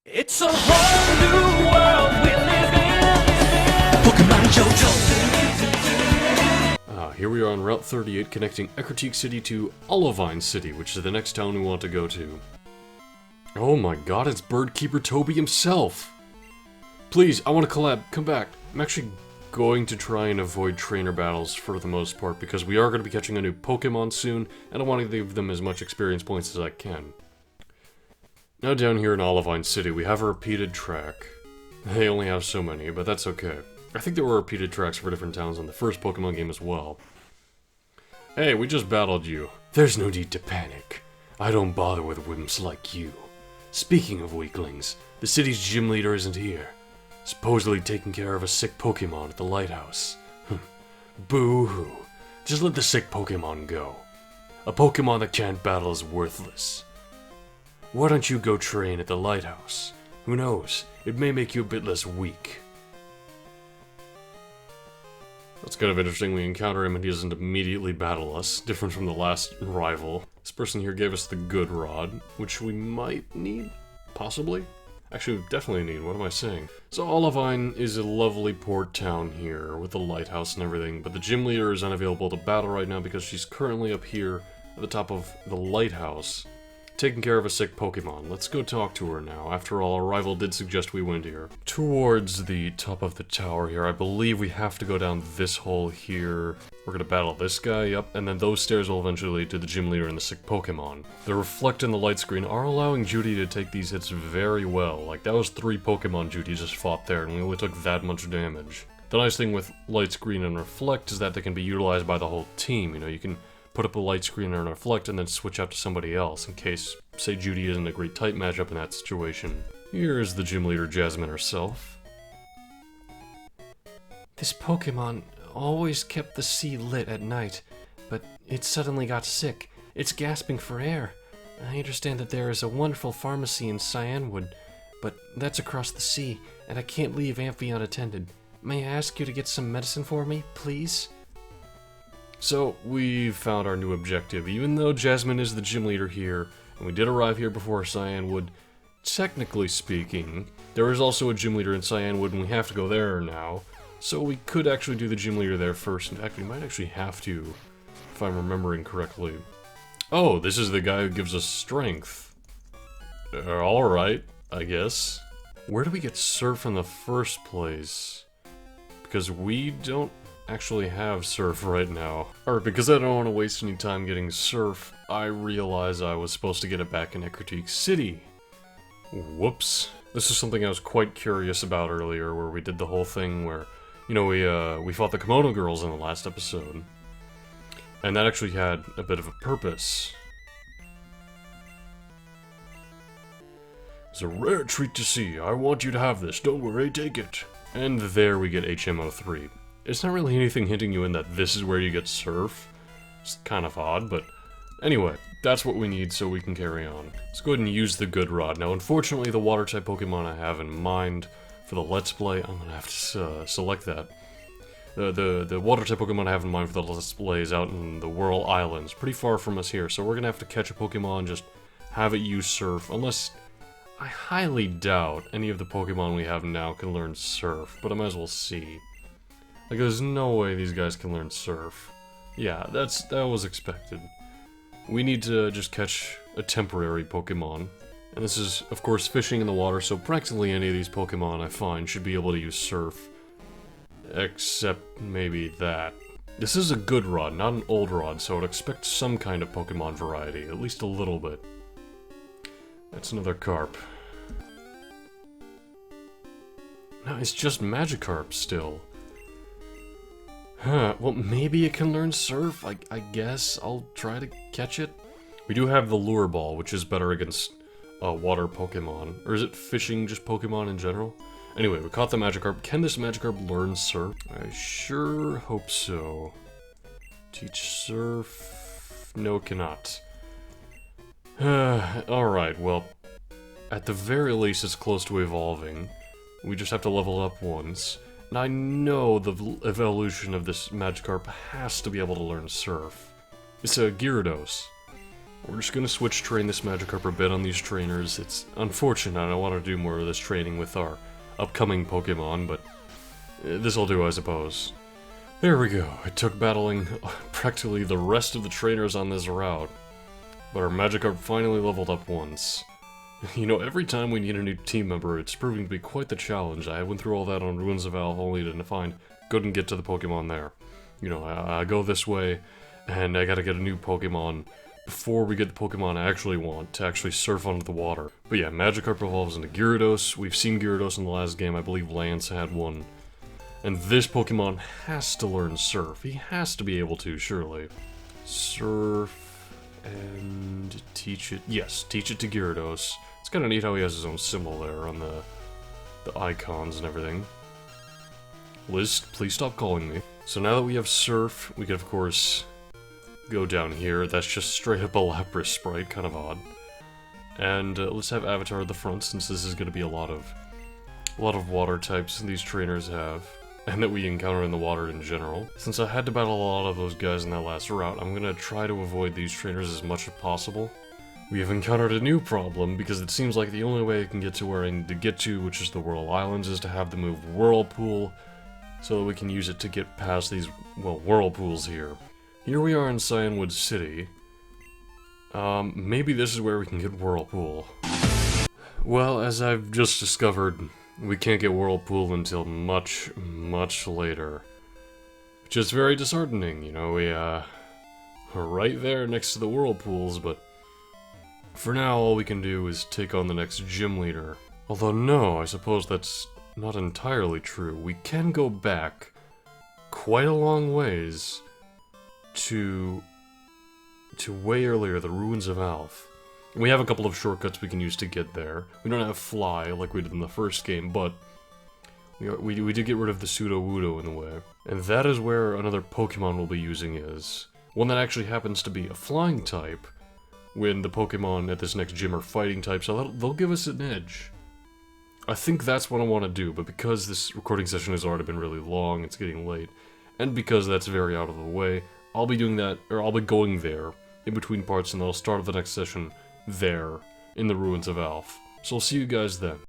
It's a whole new world we live in. Pokemon JoJo. Here we are on Route 38 connecting Atop City to Olivine City, which is the next town we want to go to. Oh my god, it's Birdkeeper Toby himself! Please, I want to collab, come back. I'm actually going to try and avoid trainer battles for the most part, because we are going to be catching a new Pokemon soon, and I want to give them as much experience points as I can. Now down here in Olivine City, we have a repeated track. They only have so many, but that's okay. I think there were repeated tracks for different towns in the first Pokemon game as well. Hey, we just battled you. There's no need to panic. I don't bother with wimps like you. Speaking of weaklings, the city's gym leader isn't here. Supposedly taking care of a sick Pokemon at the Lighthouse. Boo-hoo. Just let the sick Pokemon go. A Pokemon that can't battle is worthless. Why don't you go train at the Lighthouse? Who knows, it may make you a bit less weak. That's kind of interesting, we encounter him and he doesn't immediately battle us, different from the last rival. This person here gave us the good rod, which we might need, possibly? Actually, we definitely need, what am I saying? So Olivine is a lovely port town here, with the lighthouse and everything, but the gym leader is unavailable to battle right now because she's currently up here at the top of the lighthouse, taking care of a sick Pokemon. Let's go talk to her now. After all, our rival did suggest we went here. Towards the top of the tower here, I believe we have to go down this hole here. We're gonna battle this guy, yep, and then those stairs will eventually lead to the gym leader and the sick Pokemon. The reflect and the light screen are allowing Judy to take these hits very well. Like, that was 3 Pokemon Judy just fought there, and we only took that much damage. The nice thing with light screen and reflect is that they can be utilized by the whole team. You know, you can put up a light screen and reflect and then switch out to somebody else in case, say, Judy isn't a great type matchup in that situation. Here's the gym leader Jasmine herself. This Pokemon always kept the sea lit at night, but it suddenly got sick. It's gasping for air. I understand that there is a wonderful pharmacy in Cyanwood, but that's across the sea, and I can't leave Amphi unattended. May I ask you to get some medicine for me, please? So, we found our new objective. Even though Jasmine is the gym leader here, and we did arrive here before Cyanwood, technically speaking, there is also a gym leader in Cyanwood and we have to go there now. So we could actually do the gym leader there first. In fact, we might actually have to, if I'm remembering correctly. Oh, this is the guy who gives us strength. Alright, I guess. Where do we get Surf in the first place? Because we don't actually have Surf right now. Alright, because I don't want to waste any time getting Surf, I realize I was supposed to get it back in Atop City. Whoops. This is something I was quite curious about earlier, where we did the whole thing where, you know, we fought the Kimono girls in the last episode. And that actually had a bit of a purpose. It's a rare treat to see. I want you to have this. Don't worry, take it. And there we get HMO3. It's not really anything hinting you in that this is where you get Surf. It's kind of odd, but anyway, that's what we need so we can carry on. Let's go ahead and use the good rod. Now, unfortunately, the water type Pokemon I have in mind for the Let's Play, I'm gonna have to select that. The water type Pokemon I have in mind for the Let's Play is out in the Whirl Islands, pretty far from us here, so we're gonna have to catch a Pokemon, just have it use Surf, unless I highly doubt any of the Pokemon we have now can learn Surf, but I might as well see. Like, there's no way these guys can learn Surf. Yeah, that was expected. We need to just catch a temporary Pokemon. And this is, of course, fishing in the water, so practically any of these Pokemon I find should be able to use Surf. Except maybe that. This is a good rod, not an old rod, so I'd expect some kind of Pokemon variety, at least a little bit. That's another Carp. No, it's just Magikarp still. Huh, well, maybe it can learn Surf, I guess. I'll try to catch it. We do have the Lure Ball, which is better against water Pokemon. Or is it fishing just Pokemon in general? Anyway, we caught the Magikarp. Can this Magikarp learn Surf? I sure hope so. Teach Surf? No, it cannot. Alright, well, at the very least it's close to evolving. We just have to level up once. And I know the evolution of this Magikarp has to be able to learn Surf. It's a Gyarados. We're just gonna switch train this Magikarp a bit on these trainers. It's unfortunate, I want to do more of this training with our upcoming Pokemon, but this'll do, I suppose. There we go. It took battling practically the rest of the trainers on this route, but our Magikarp finally leveled up once. You know, every time we need a new team member, it's proving to be quite the challenge. I went through all that on Ruins of Alph only to couldn't get to the Pokemon there. You know, I go this way, and I gotta get a new Pokemon before we get the Pokemon I actually want to actually surf onto the water. But yeah, Magikarp evolves into Gyarados. We've seen Gyarados in the last game. I believe Lance had one. And this Pokemon has to learn Surf. He has to be able to, surely. Surf and teach it. Yes, teach it to Gyarados. It's kind of neat how he has his own symbol there on the icons and everything. Liz, please stop calling me. So now that we have Surf, we can of course go down here. That's just straight up a Lapras sprite, kind of odd. And let's have Avatar at the front, since this is going to be a lot of water types these trainers have, and that we encounter in the water in general. Since I had to battle a lot of those guys in that last route, I'm going to try to avoid these trainers as much as possible. We have encountered a new problem, because it seems like the only way I can get to where I need to get to, which is the Whirl Islands, is to have the move Whirlpool, so that we can use it to get past these, well, whirlpools here. Here we are in Cyanwood City. Maybe this is where we can get Whirlpool. Well, as I've just discovered, we can't get Whirlpool until much, much later. Which is very disheartening, you know, we're right there next to the Whirlpools, but for now all we can do is take on the next gym leader. Although no, I suppose that's not entirely true. We can go back quite a long ways to way earlier, the Ruins of Alph. And we have a couple of shortcuts we can use to get there. We don't have Fly like we did in the first game, but we did get rid of the Sudowoodo in the way. And that is where another Pokemon we'll be using is. One that actually happens to be a flying type, when the Pokemon at this next gym are fighting types, so they'll give us an edge. I think that's what I want to do, but because this recording session has already been really long, it's getting late, and because that's very out of the way, I'll be doing that, or I'll be going there in between parts, and I'll start the next session there in the Ruins of Alph. So I'll see you guys then.